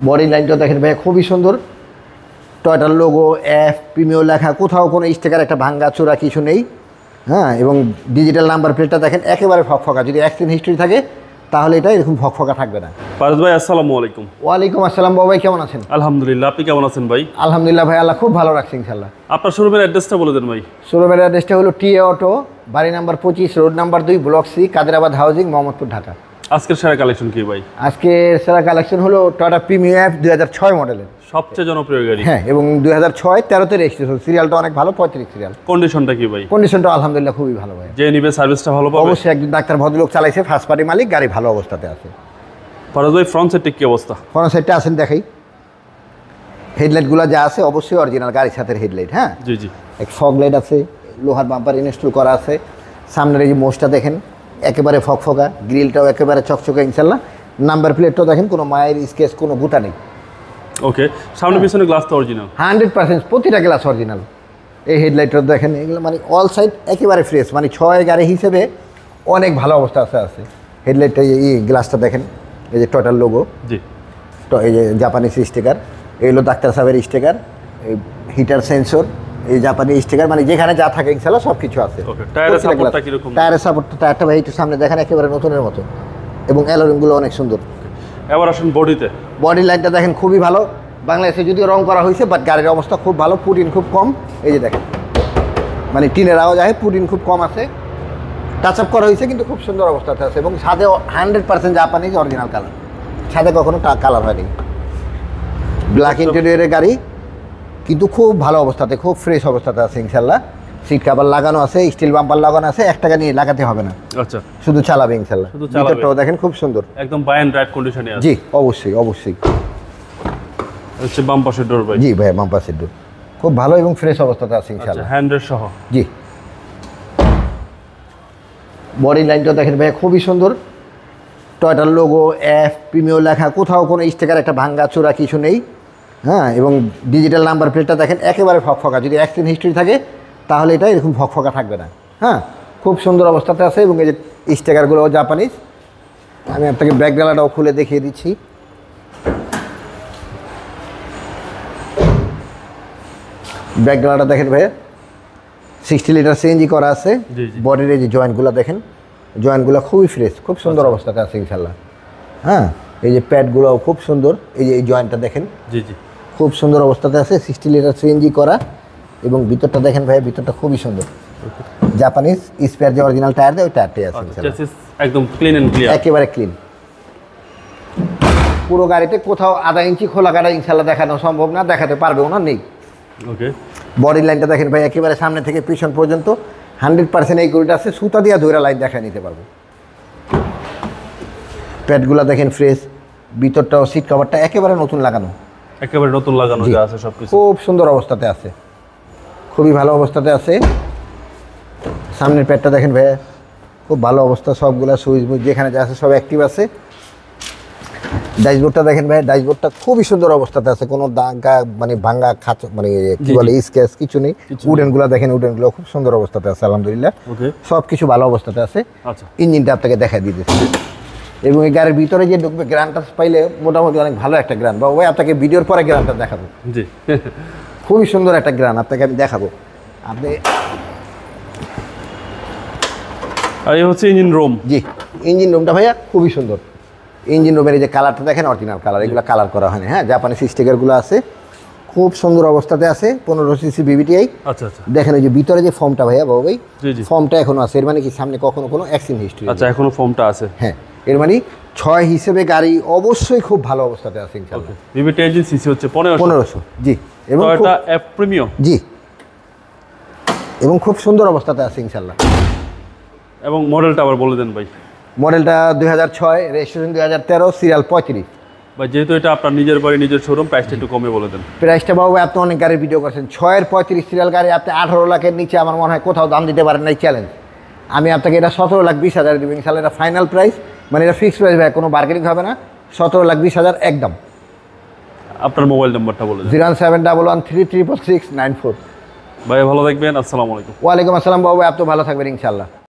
Body লাইনটা দেখেন ভাই খুবই সুন্দর। টয়োটার লোগো এফ প্রিমিয়ার লেখা, কোথাও কোনো স্টিকার একটা ভাঙ্গা চোরা কিছু নেই। হ্যাঁ, এবং ডিজিটাল নাম্বার প্লেটটা দেখেন একেবারে ফকফকা। যদি অ্যাক্সিডেন্ট হিস্ট্রি থাকে তাহলে এটা এরকম ফকফকা থাকবে না। পারস ভাই আসসালামু আলাইকুম। ওয়ালাইকুম আসসালাম বাবু ভাই, কেমন আছেন? আলহামদুলিল্লাহ, আপনি কেমন আছেন ভাই? আলহামদুলিল্লাহ ভাই, আল্লাহ খুব ভালো রাখছে ইনশাল্লাহ। আপনার শোরুমের অ্যাড্রেসটা বলে দেন ভাই। শোরুমের অ্যাড্রেসটা হলো টিএ অটো, বাড়ি number 25, road number 2, block C, Kaderabad housing, Mohammadpur, Dhaka. আজকের সেরা কালেকশন কি ভাই? আজকের সেরা কালেকশন হলো টয়োটা প্রিমিয়ার এফ 2006 মডেলের, সবচেয়ে জনপ্রিয় গাড়ি। হ্যাঁ, এবং 2006 13তে রেজিস্ট্রেশন। সিরিয়ালটা অনেক ভালো, 35 সিরিয়াল। কন্ডিশনটা কি ভাই? কন্ডিশনটা আলহামদুলিল্লাহ খুবই ভালো ভাই। যে নিবে সার্ভিসটা ভালো পাবে? অবশ্যই, একজন ডাক্তার ভদ্রলোক চালাইছে, ফার্স্ট পার্টি মালিক, গাড়ি ভালো অবস্থাতে আছে। পারস ভাই ফ্রন্ট সাইডে কি অবস্থা? ফ্রন্ট সাইডটা আছেন দেখাই। হেডলাইটগুলো যা আছে অবশ্যই অরিজিনাল গাড়ির সাথে হেডলাইট। হ্যাঁ জি জি, এক ফগ লাইট আছে, লোহার বাম্পার ইনস্টল করা আছে। সামনের এই যে মোষটা দেখেন একেবারে ফকফকা, গ্রিলটাও একেবারে চকচকে ইনশাল্লাহ। নাম্বার প্লেটটাও দেখেন কোনো মায়ের স্কেচ, কোনো গুটা নেই। ওকে, সামনে পিছনে গ্লাস তো অরিজিনাল 100%, প্রতিটা গ্লাস অরিজিনাল। এই হেডলাইটটা দেখেন, এগুলো মানে অল সাইড একেবারে ফ্রেশ, মানে 6 গাড়ি হিসেবে অনেক ভালো অবস্থা আছে। হেডলাইটটা এই গ্লাসটা দেখেন, এই যে টয়োটার লোগো, জি, তো এই যে জাপানিজ স্টিকার, এগুলো ডাক্তার সাহেবের স্টিকার, এই হিটার সেন্সর, এই জাপানি স্টিকার, মানে যেখানে যা থাকে ইনশাল্লাহ সব কিছু আছে। ওকে, টায়ারের সাপোর্টটা কি রকম? টায়ারের সাপোর্টটা, টায়ারটা ভাই একটু সামনে দেখেন একেবারে নতুনের মতো, এবং অ্যালোরিংগুলো অনেক সুন্দর। এবার আসুন বডিতে। বডি লাইনটা দেখেন খুবই ভালো। বাংলাদেশে যদিও রং করা হয়েছে, বাট গাড়ির অবস্থা খুব ভালো, পুটিন খুব কম। এই যে দেখেন, মানে টিনের আওয়াজ আছে, পুটিন খুব কম আছে, টাচ আপ করা হয়েছে কিন্তু খুব সুন্দর অবস্থাতে আছে। এবং ছাদে 100% জাপানিজ অরিজিনাল কালার, ছাদে কখনো কালার হয়নি। ব্ল্যাক ইন্টেরিয়রের গাড়ি, কিন্তু খুব ভালো অবস্থাতে, খুব ফ্রেশ অবস্থাতে আছে ইনশাল্লাহ। সিট কাভার লাগানো আছে, স্টিল বাম্পার লাগানো আছে, 1 টাকা নিয়ে লাগাতে হবে না। আচ্ছা, শুধু চালাবে ইনশাল্লাহ। শুধু চালাবে। ভিতরটাও দেখেন খুব সুন্দর, একদম বাই অ্যান্ড ড্রাইভ কন্ডিশনে আছে। জি অবশ্যই অবশ্যই। হচ্ছে বাম পাশের ডোর ভাই। জি ভাই, বাম্পার সিট খুব ভালো এবং ফ্রেশ অবস্থাতে আছে আচ্ছা, ইনশাল্লাহ। হ্যান্ডের সহ। জি, বডি লাইনটা দেখেন ভাই খুবই সুন্দর। টয়োটার লোগো এফ প্রিমিয়ার লেখা, কোথাও কোনো স্টিকার একটা ভাঙ্গা চোরা কিছু নেই। হ্যাঁ, এবং ডিজিটাল নাম্বার প্লেটটা দেখেন একেবারে ফকফকা। যদি অ্যাক্সিডেন্ট হিস্ট্রি থাকে তাহলে এটা এরকম ফকফকা থাকবে না। হ্যাঁ, খুব সুন্দর অবস্থাতে আছে। এবং এই যে স্টিকারগুলো জাপানিজ। আমি আপনাকে ব্যাকডালাটাও খুলে দেখিয়ে দিচ্ছি। ব্যাকডালাটা দেখেন ভাইয়া, 60 লিটার সিএনজি করা আছে। জি, জি। বডির এই যে জয়েন্টগুলো দেখেন, জয়েন্টগুলো খুবই ফ্রেশ, খুব সুন্দর অবস্থাতে আছে ইনশাল্লাহ। হ্যাঁ, এই যে প্যাডগুলোও খুব সুন্দর, এই যে এই জয়েন্টটা দেখেন জি জি, খুব সুন্দর অবস্থাতে আছে। 60 লিটার সিএনজি করা, এবং ভিতরটা দেখেন ভাই, ভিতরটা খুবই সুন্দর। জাপানিজ স্পেয়ার যে অরিজিনাল টায়ার দেয় ওই টায়ারটাই আছে ইনশাল্লাহ। চেসিস একদম ক্লিন এন্ড ক্লিয়ার, একেবারে ক্লিন। পুরো গাড়িতে কোথাও আধা ইঞ্চি খোলা কাটা ইনশাল্লাহ দেখানো সম্ভব না, দেখাতে পারবেও না, নেই। ওকে, বডি লাইনটা দেখেন ভাই, একেবারে সামনে থেকে পিছন পর্যন্ত 100% এই গরুটা আছে। সুতা দিয়ে ধরে লাইন দেখা নিতে পারবো। প্যাডগুলো দেখেন ফ্রেশ, ভিতরটাও সিট কভারটা একেবারে নতুন লাগানো, একেবারে নতুন লাগানো যা আছে সবকিছু। খুব সুন্দর অবস্থাতে আছে, খুবই ভালো অবস্থাতে আছে। সামনের প্যাডটা দেখেন ভাই, খুব ভালো অবস্থা, সবগুলা সুইচ যেখানে যা আছে সব অ্যাক্টিভ আছে। ড্যাশবোর্ডটা দেখেন ভাই, ড্যাশবোর্ডটা খুবই সুন্দর অবস্থাতে আছে, কোনো দাগা মানে ভাঙ্গা খাঁচ মানে কি বলে স্কেচ কিছু নেই। উডেনগুলো দেখেন, উডেনগুলো খুব সুন্দর অবস্থাতে আছে আলহামদুলিল্লাহ। ওকে, সব কিছু ভালো অবস্থাতে আছে। আচ্ছা, ইঞ্জিনটা আপনাকে দেখা দিতেছি, এবং এই গাড়ির ভিতরে যে ঢুকবে গ্রানটা পাইলে মোটামুটি অনেক ভালো একটা গ্রান। বা ওই আপনাকে ভিডিওর পরে গ্রানটা দেখাবো, জি। খুবই সুন্দর একটা গ্রান আপনাকে আমি দেখাবো। আপনি আর এই হচ্ছে ইঞ্জিন রুম। জি, ইঞ্জিন রুমটা ভাইয়া খুবই সুন্দর। ইঞ্জিন রুমের এই যে কালারটা দেখেন, অরিজিনাল কালার, এগুলো কালার করা হয়নি। হ্যাঁ, জাপানিজ স্টিকারগুলো আছে, খুব সুন্দর অবস্থাতে আছে। 15 সিসি বিবিটিআই। আচ্ছা আচ্ছা, দেখেন ওই যে ভিতরে যে ফর্মটা ভাইয়া বাবু ভাই, জি জি, ফর্মটা এখনো আছে। এর মানে কি সামনে কখনো কোনো অ্যাক্সিডেন্ট হিস্ট্রি? আচ্ছা, এখনো ফর্মটা আছে। হ্যাঁ, এর মানে 6 হিসেবে গাড়ি অবশ্যই খুব ভালো অবস্থাতে আছে ইনশাআল্লাহ। ভিভিটি ইঞ্জিন সিসি হচ্ছে 1500। জি, এবং টয়োটা এফ প্রিমিয়াম। জি, এবং খুব সুন্দর অবস্থাতে আছে ইনশাআল্লাহ। এবং মডেলটা আবার বলে দেন ভাই। মডেলটা 2006, রেজিস্ট্রেশন 2013, সিরিয়াল 35। ভাই যেহেতু এটা আপনার নিজের বাড়ি নিজের শোরুম, প্রাইসটা একটু কমে বলে দেন। প্রাইসটা বাবু আপনি অনেক গাড়ির ভিডিও করছেন, 6-এর 35 সিরিয়াল গাড়ি আপনি 18 লাখের নিচে আমার মনে হয় কোথাও দাম দিতে পারেন নাই, চ্যালেঞ্জ। আমি আপনাকে এটা 17,20,000 দিব ইনশাআল্লাহ। এটা ফাইনাল প্রাইস, মানে এটা ফিক্সড প্রাইস ভাই, কোনো বার্গেনিং হবে না। 17,20,000 একদম। আপনার মোবাইল নাম্বারটা বলে দেন। 07113366994। ভাই ভালো থাকবেন, আসসালামু আলাইকুম। ওয়ালাইকুম আসসালাম বাবু, আপনি ভালো থাকবেন ইনশাআল্লাহ।